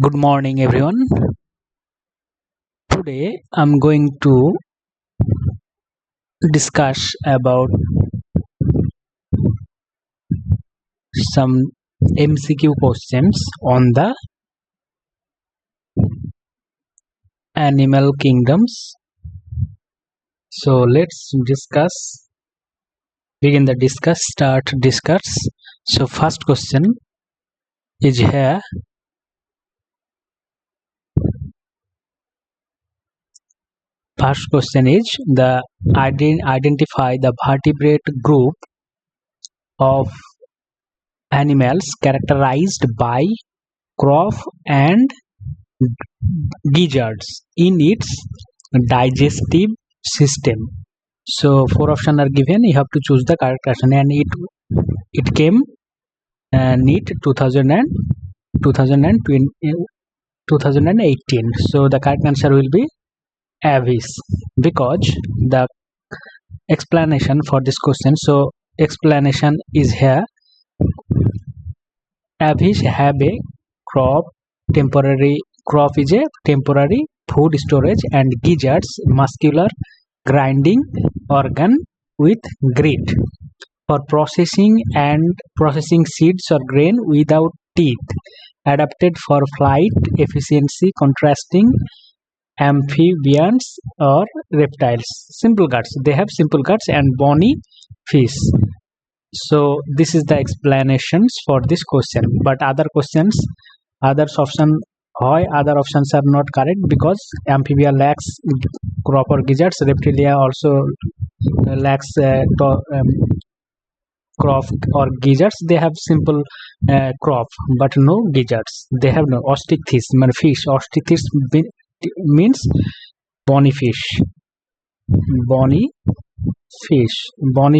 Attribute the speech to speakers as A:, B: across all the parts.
A: Good morning, everyone. Today I'm going to discuss about some MCQ questions on the animal kingdoms. So let's start discuss. So first question is here. First question is identify the vertebrate group of animals characterized by crop and gizzards in its digestive system. So four options are given. You have to choose the correct option, and it came NEET 2018. So the correct answer will be avis, because the explanation for this question. So explanation is here. Avis have a crop is a temporary food storage, and gizzards muscular grinding organ with grit for processing seeds or grain without teeth, adapted for flight efficiency, contrasting amphibians or reptiles. Simple guts, they have simple guts and bony fish. So this is the explanations for this question. But other options are not correct, because amphibia lacks crop or gizzards, reptilia also lacks crop or gizzards. They have simple crop but no gizzards. They have no osteichthyes, fish. Osteichthyes means bony fish. Bony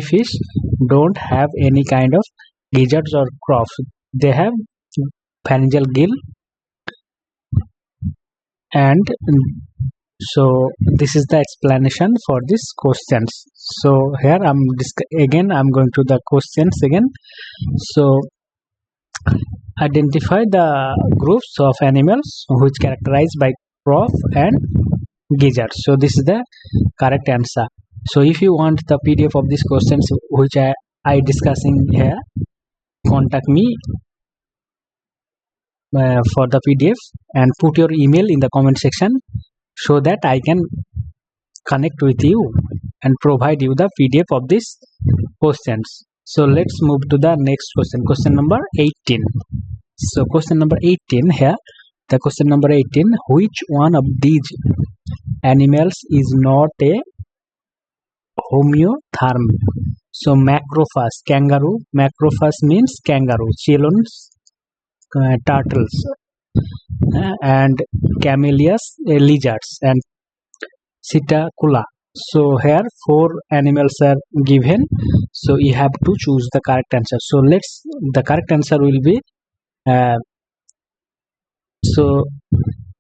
A: fish don't have any kind of gizzards or crop. They have pharyngeal gill. And so this is the explanation for this questions. So here I'm going to the questions again. So identify the groups of animals which characterized by crop and gizzards. So this is the correct answer. So if you want the PDF of these questions which I discussing here, contact me for the PDF and put your email in the comment section, so that I can connect with you and provide you the PDF of these questions. So let's move to the next question. Question number 18. So question number 18 here. The question number 18. Which one of these animals is not a homeotherm? So macrophage, kangaroo. Macrophage means kangaroo. Chelons, turtles, and camellias, lizards, and Cetacula. So here four animals are given. So you have to choose the correct answer. So the correct answer will be so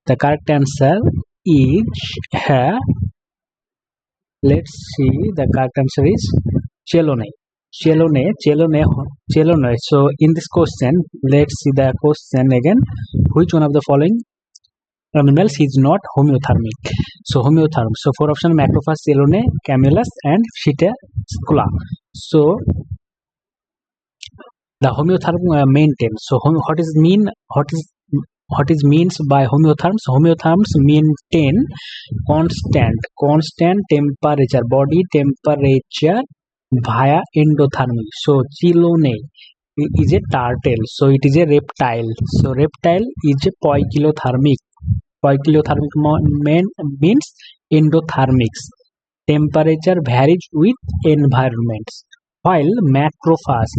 A: the correct answer is here. Let's see, the correct answer is chelone. So in this question, let's see the question again. Which one of the following animals is not homeothermic? So homeotherm. So four options: macrophage, chelone, camellias, and Cetacula. So the homeotherm maintain. So what is means by homeotherms? Homeotherms maintain constant temperature, body temperature via endothermy. So chelone is a turtle, so it is a reptile. So reptile is a poikilothermic. Means endothermics. Temperature varies with environments. While macrophage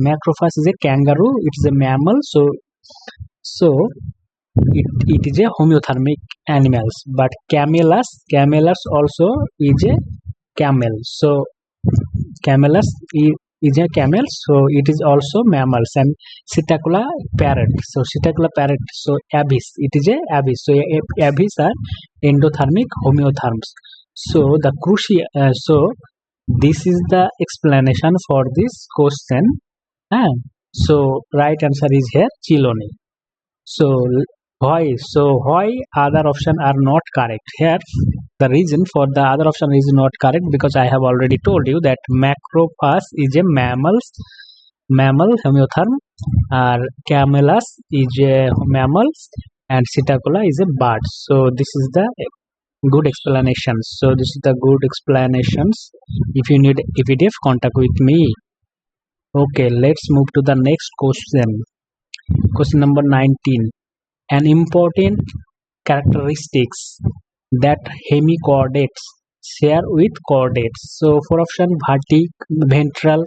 A: is a kangaroo, it is a mammal. So it is a homeothermic animals. But camellias also is a camel. So camellias is a camel, so it is also mammals. And Cetacula parrot. So Cetacula parrot. So avis, it is a avis. So avis are endothermic homeotherms. So the so this is the explanation for this question. So right answer is here chelone. So Why other option are not correct? Here the reason for the other option is not correct because I have already told you that macrophage is a mammal homeotherm, camelus is a mammal, and Sitacola is a bird. So this is the good explanations. So this is the good explanations. If you need a PDF, contact with me. Okay, let's move to the next question. Question number 19. An important characteristics that hemichordates share with chordates. So for option, ventral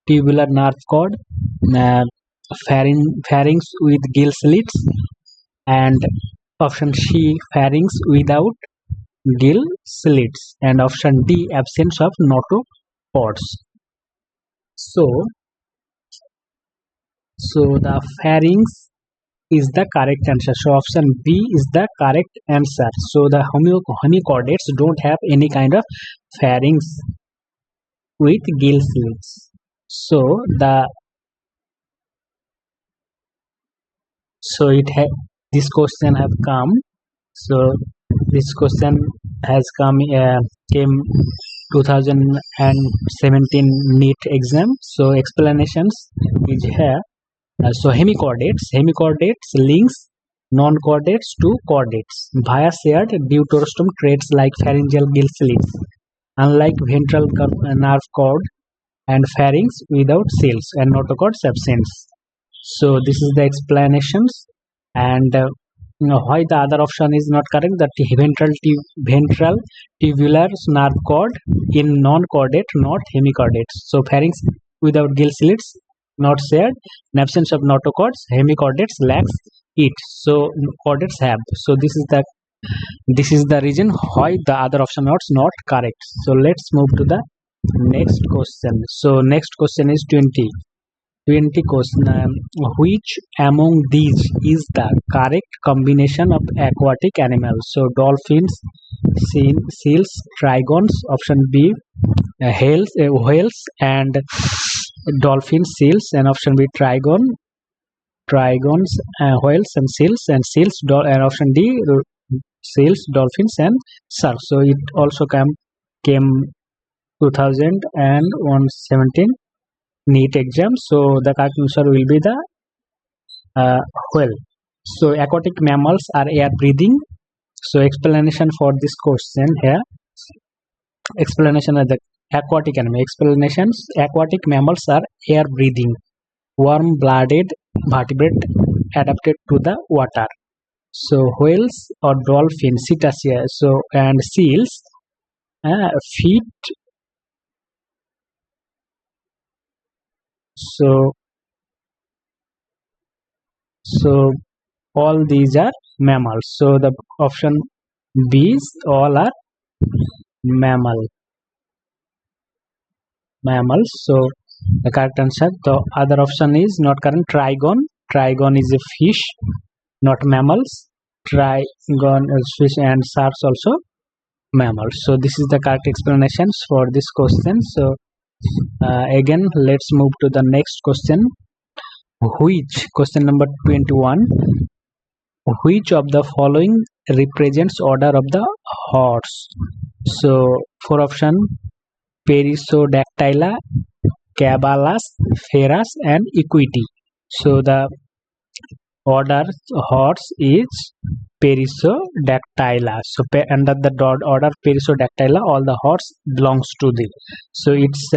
A: tubular nerve cord, uh, pharynx with gill slits, and option C, pharynx without gill slits, and option D, absence of notochords. So the pharynx is the correct answer. So option B is the correct answer. So the hemichordates don't have any kind of pharynx with gill slits. So this question have come. So this question has came 2017 NEET exam. So explanations is here. So hemichordates links non-chordates to chordates via shared deuterostome traits like pharyngeal gill slits, unlike ventral nerve cord and pharynx without cells and notochords absence. So this is the explanations, and why the other option is not correct. That ventral tubular nerve cord in non-chordate, not hemichordates. So pharynx without gill slits not shared. In absence of notochords, hemichordates lacks it. So chordates have. So this is the reason why the other option is not correct. So let's move to the next question. So next question is 20 question. Which among these is the correct combination of aquatic animals? So dolphins, seals, trigons. Option B, whales and dolphins, seals, and option B, trigons, whales and seals, and option D, seals, dolphins, and sharks. So it also came 2017 NEET exam. So the correct answer will be the whale. So aquatic mammals are air breathing. So explanation for this question here. Explanation of the aquatic animal. Explanations: aquatic mammals are air breathing, warm blooded vertebrate adapted to the water. So whales or dolphins, cetacea, and seals feed. So all these are mammals. So the option B is all are mammals. So the correct answer. The other option is not correct. Trigon is a fish, not mammals. Trigon is fish and sharks also mammals. So this is the correct explanations for this question. So again, let's move to the next question. Question number 21. Which of the following represents order of the horse? So for option, Perissodactyla, Cabalus, Ferus, and Equity. So the order horse is Perissodactyla. So under the order Perissodactyla, all the horse belongs to the. So it's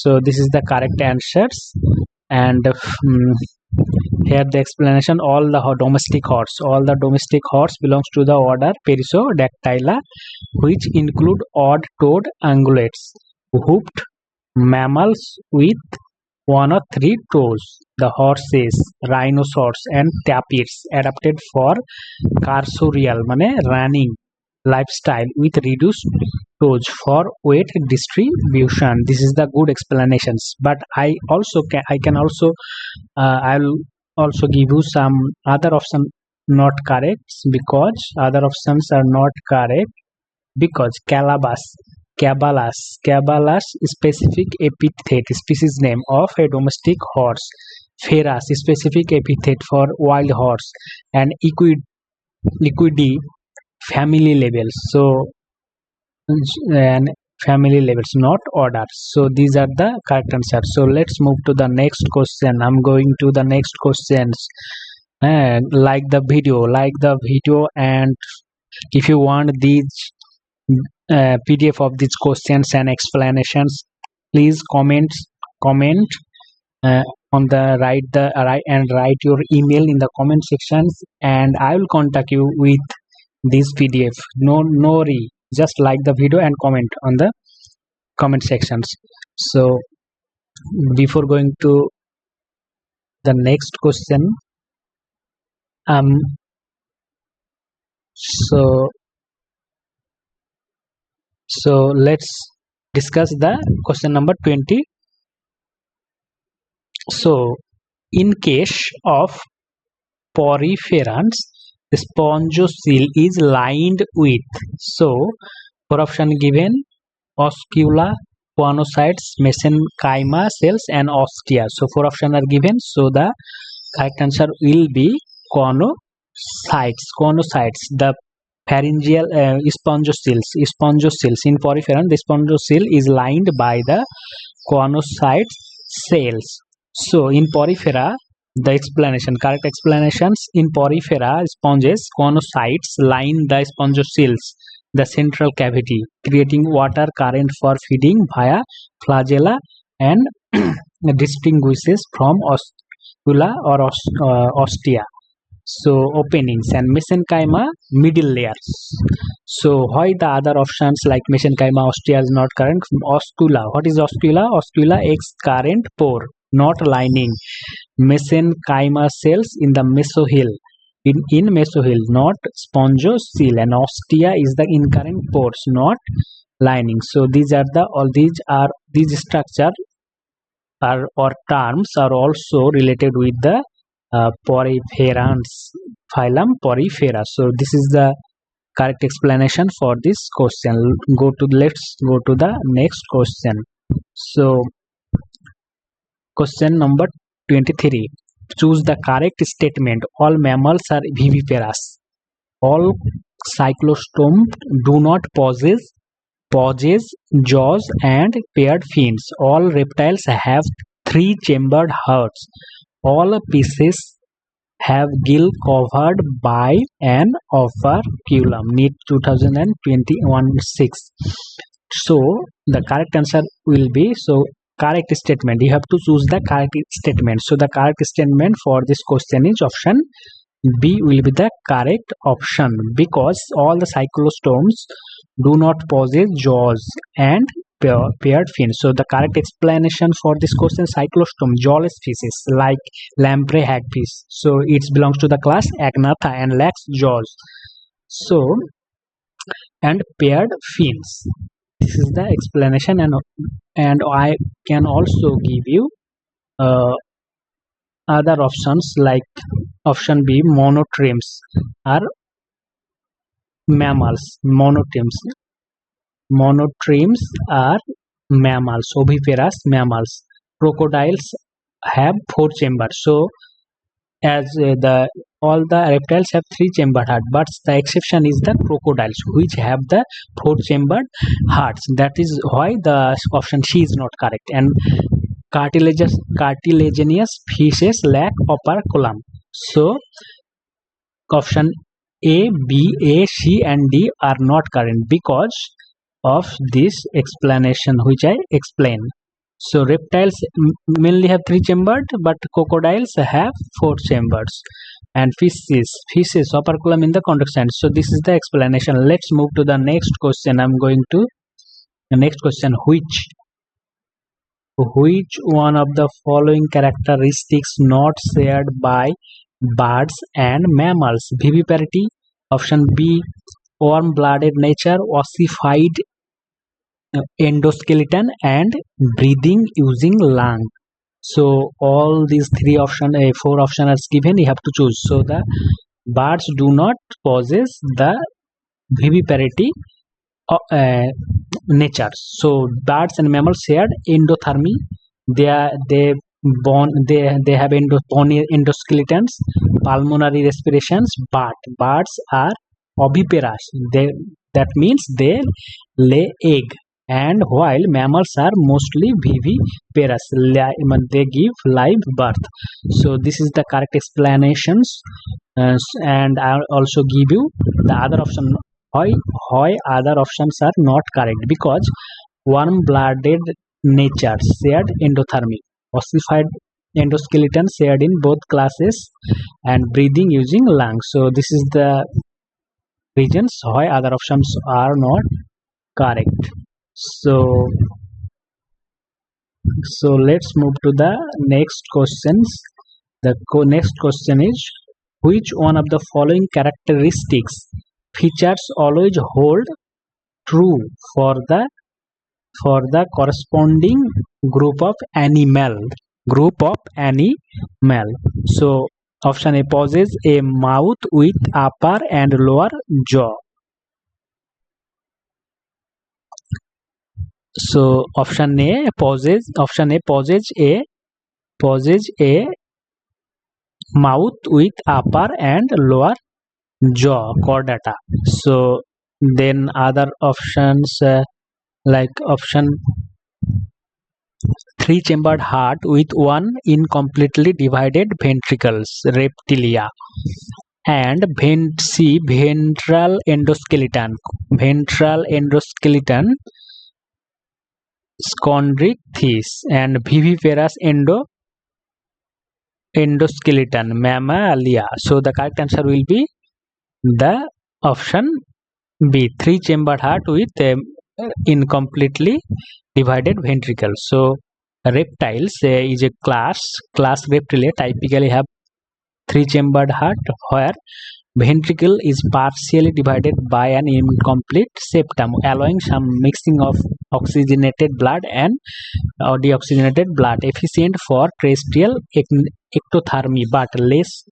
A: so this is the correct answers. And here the explanation: all the domestic horse belongs to the order Perissodactyla, which include odd-toed ungulates, hoofed mammals with 1 or 3 toes. The horses, rhinoceros, and tapirs adapted for cursorial, running lifestyle with reduced toes for weight distribution. This is the good explanations. But I'll also give you some other option not correct, because other options are not correct because Cabalus specific epithet, species name of a domestic horse, Feras, specific epithet for wild horse, and equidae, family labels. So and family labels, not orders. So these are the correct answers. So let's move to the next question. I'm going to the next questions. And like the video, and if you want these PDF of these questions and explanations, please comment uh, on the write your email in the comment sections, and I will contact you with this PDF. No worry, just like the video and comment on the comment sections. So before going to the next question, um so let's discuss the question number 20. So in case of poriferans, the spongocoel is lined with, so for option given, oscula, conocytes, mesenchyma cells, and ostia. So four options are given, so the correct answer will be conocytes. The pharyngeal spongocoels in poriferan, the spongocoel is lined by the conocyte cells. So in porifera, the correct explanations: in porifera, sponges, conocytes line the spongocoels, the central cavity, creating water current for feeding via flagella, and distinguishes from oscula or ostia. So openings, and mesenchyma, middle layers. So why the other options like mesenchyma, ostia is not current? Oscula, what is oscula? Oscula X current pore, not lining. Mesenchyma cells in the mesohyl, in mesohyl, not spongocoel, and ostia is the incurrent pores, not lining. So these structure are or terms are also related with the poriferans, phylum Porifera. So this is the correct explanation for this question. Let's go to the next question. So question number 23. Choose the correct statement. All mammals are viviparous. All cyclostomes do not possess jaws and paired fins. All reptiles have three-chambered hearts. All species have gill covered by an operculum. NEET 2021-6. So the correct answer will be, so correct statement. You have to choose the correct statement. So the correct statement for this question is option B will be the correct option, because all the cyclostomes do not possess jaws and paired fins. So the correct explanation for this question: cyclostome, jawless species like lamprey hagfish. So it belongs to the class Agnatha and lacks jaws. So and paired fins. This is the explanation, and I can also give you other options like option B, monotremes are mammals. Monotremes are mammals, oviparous mammals. Crocodiles have four chambers. So as all the reptiles have three-chambered heart, but the exception is the crocodiles, which have the four-chambered hearts. That is why the option C is not correct. And cartilaginous fishes lack operculum. So option A, B, A, C, and D are not correct because of this explanation which I explained. So reptiles mainly have three-chambered, but crocodiles have four chambers, and fishes operculum in the convex end. So this is the explanation. Let's move to the next question. I'm going to the next question. Which one of the following characteristics not shared by birds and mammals? Viviparity. Option B, warm-blooded nature, ossified endoskeleton, and breathing using lung. So all these four options are given. You have to choose. So the birds do not possess the viviparity nature. So birds and mammals shared endothermy. They bone, they have endoskeletons, pulmonary respirations, but birds are oviparous. That means they lay egg, and while mammals are mostly viviparous, they give live birth. So this is the correct explanations, and I'll also give you the other option. Why other options are not correct? Because warm-blooded nature shared endothermy, ossified endoskeleton shared in both classes, and breathing using lungs. So this is the reasons why other options are not correct. So let's move to the next questions. The next question is, which one of the following characteristics features always hold true for the corresponding group of animal? So option A possess a mouth with upper and lower jaw. So option A possess a mouth with upper and lower jaw, chordata. So then other options, like option three-chambered heart with one incompletely divided ventricles, reptilia, and ventral endoskeleton, chondrichthyes, and viviparous endoskeleton, mammalia. So the correct answer will be the option B, three-chambered heart with incompletely divided ventricles. So reptiles is a class Reptilia typically have three-chambered heart, where ventricle is partially divided by an incomplete septum, allowing some mixing of oxygenated blood and deoxygenated blood, efficient for terrestrial ectothermy, but less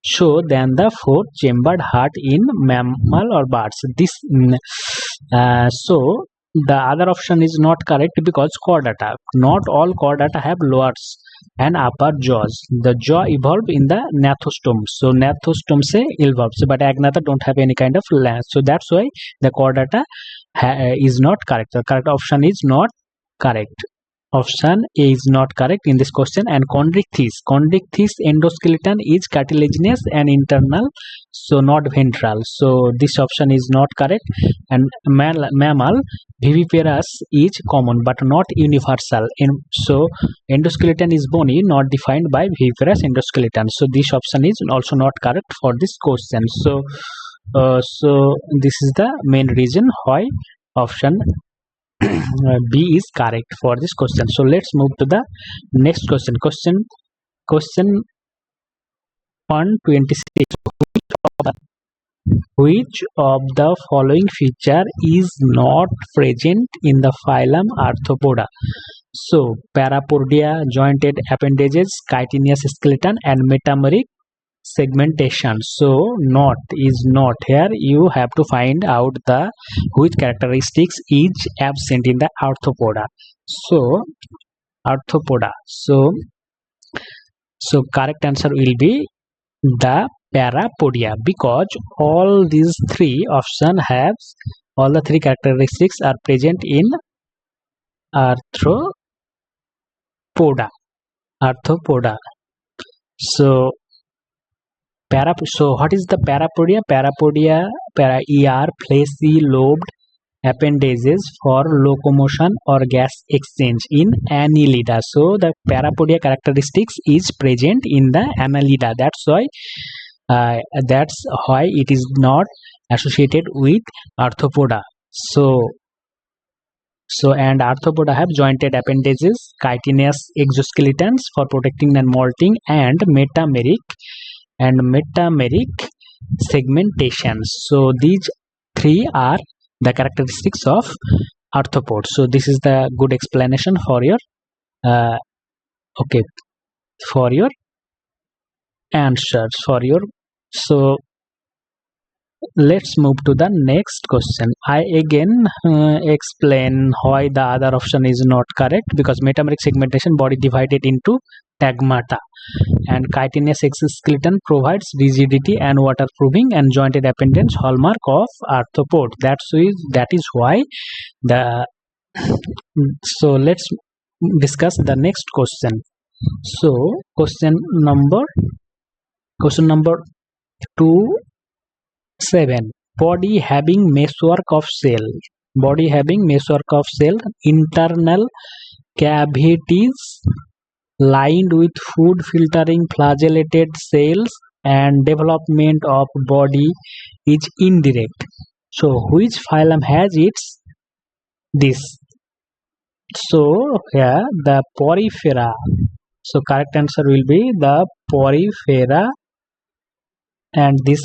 A: so than the four-chambered heart in mammal or birds. So the other option is not correct because chordata. Not all chordata have lower and upper jaws. The jaw evolved in the gnathostom. So gnathostom se evolves, but agnatha don't have any kind of lens. So that's why the chordata is not correct. The correct option is not correct. Option A is not correct in this question. And chondrichthyes endoskeleton is cartilaginous and internal, so not ventral. So this option is not correct. And mammal viviparous is common but not universal. So endoskeleton is bony, not defined by viviparous endoskeleton. So this option is also not correct for this question. So this is the main reason why option B is correct for this question. So let's move to the next question. Question 126. Which of the following feature is not present in the phylum Arthropoda? So parapodia, jointed appendages, chitinous skeleton, and metameric segmentation. So not is not. Here you have to find out the which characteristics is absent in the Arthropoda. So Arthropoda. So correct answer will be the parapodia, because all these three options have all the three characteristics are present in Arthropoda. So what is the parapodia? Parapodia, fleshy lobed appendages for locomotion or gas exchange in annelida. So the parapodia characteristics is present in the annelida. That's why it is not associated with Arthropoda. So and Arthropoda have jointed appendages, chitinous exoskeletons for protecting and molting, and metameric segmentation. So these three are the characteristics of arthropod. So this is the good explanation for your for your answers so let's move to the next question. I again explain why the other option is not correct, because metameric segmentation, body divided into stigmata, and chitinous exoskeleton provides rigidity and waterproofing and jointed appendage hallmark of arthropod. That is why the so let's discuss the next question. So question number 27. Body having meshwork of cell. Body having meshwork of cell, internal cavities lined with food filtering flagellated cells, and development of body is indirect. So which phylum has its this? So here the porifera. So correct answer will be the porifera, and this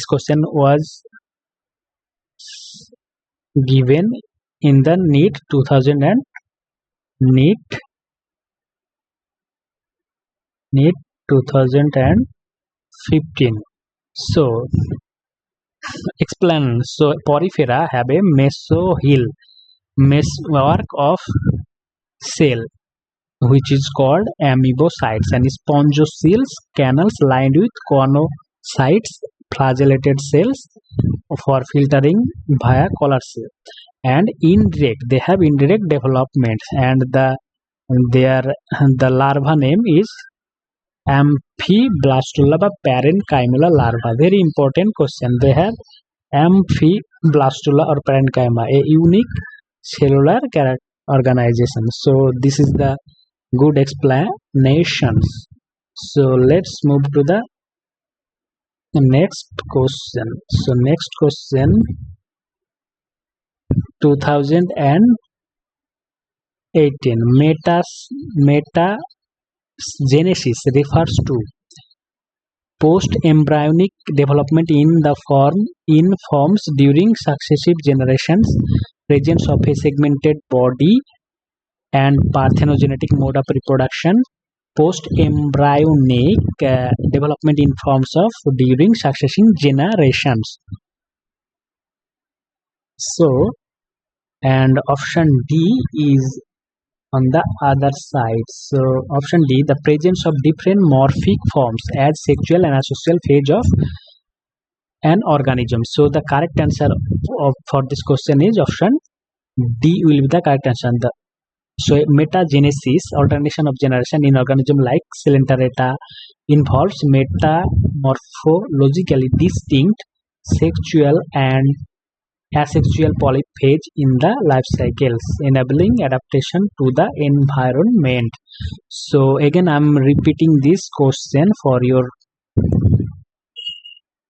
A: question was given in the NEET 2000 and NEET 2015. So explain. So porifera have a meshwork of cell which is called amoebocytes, and spongocells canals lined with conocytes flagellated cells for filtering via collar cell. And indirect, they have indirect development, and the larva name is amphiblastula parenchyma larva. Very important question. They have amphiblastula or parenchyma, a unique cellular organization. So this is the good explanations. So let's move to the next question. So next question, 2018. Metagenesis refers to post-embryonic development in forms during successive generations, presence of a segmented body, and parthenogenetic mode of reproduction. Post-embryonic development in forms of during successive generations. So, and option D is on the other side. So option D, the presence of different morphic forms as sexual and asexual phase of an organism. So the correct answer for this question is option D will be the correct answer. So metagenesis, alternation of generation in organism like Coelenterata, involves metamorphologically distinct sexual and asexual polyp phase in the life cycles, enabling adaptation to the environment. So again I am repeating this question for your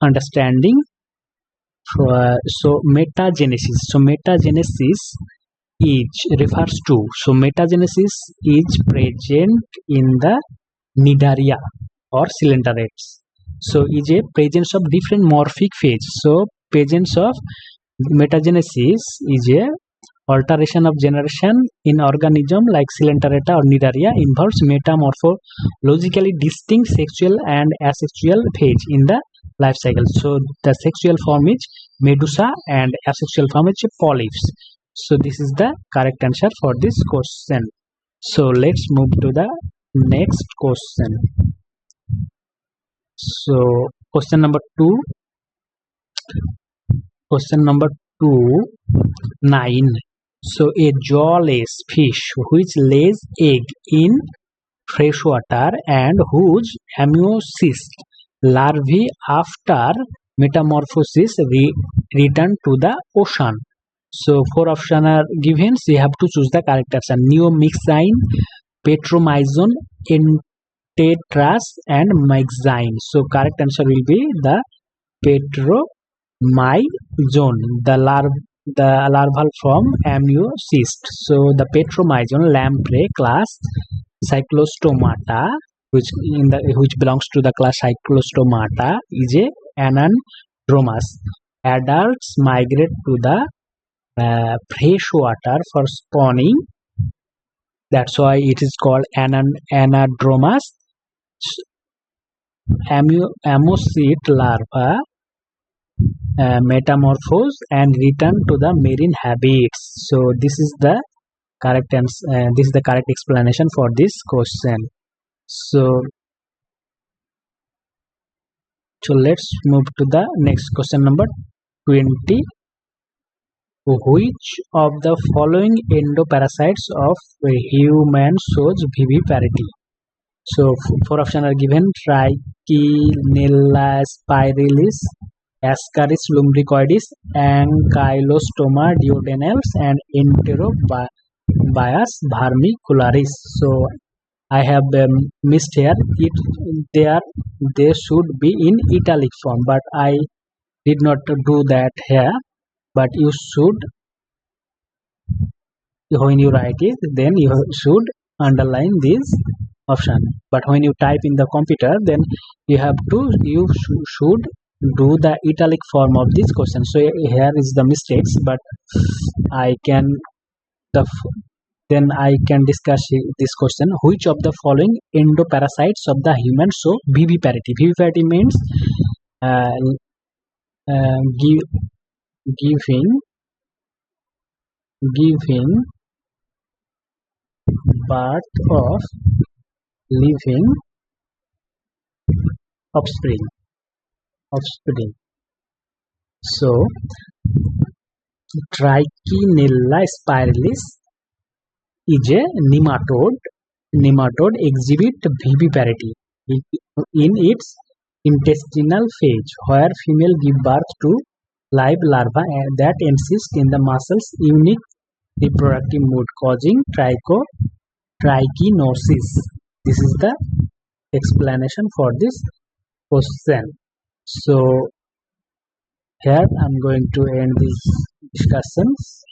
A: understanding. So metagenesis. So metagenesis refers to, so metagenesis is present in the Cnidaria or Coelenterates. So is a presence of different morphic phase. So presence of metagenesis is a alteration of generation in organism like Coelenterata or Cnidaria, involves metamorphologically distinct sexual and asexual phase in the life cycle. So the sexual form is medusa and asexual form is polyps. So this is the correct answer for this question. So let's move to the next question. So question number 9. So a jawless fish which lays egg in freshwater and whose amniocyst larvae after metamorphosis return to the ocean. So 4 options are given. So you have to choose the correct option. Neomyxine, Petromyzon, Entetras, and Myxine. So correct answer will be the Petromyzon, the larval form amniocyst. So the Petromyzon lamprey class Cyclostomata, which belongs to the class Cyclostomata, is a anadromous. Adults migrate to the fresh water for spawning. That's why it is called anadromous. Amniocyte larva metamorphose and return to the marine habits. So this is the correct answer. This is the correct explanation for this question. So let's move to the next question number 20. Which of the following endoparasites of human shows viviparity? So four options are given: Trichinella spiralis, Ascaris lumbricoides, Ankylostoma duodenales, and Enterobius vermicularis. So I have missed here. They should be in italic form, but I did not do that here. But you should, when you write it, then you should underline this option. But when you type in the computer, then you should do the italic form of this question. So here is the mistakes, but then I can discuss this question. Which of the following endoparasites of the human show viviparity? Viviparity means giving birth of living offspring. So Trichinella spiralis is a nematode. Nematode exhibit viviparity in its intestinal phase, where female give birth to live larvae that exist in the muscles' unique reproductive mode, causing trichinosis. This is the explanation for this question. So here I'm going to end these discussions.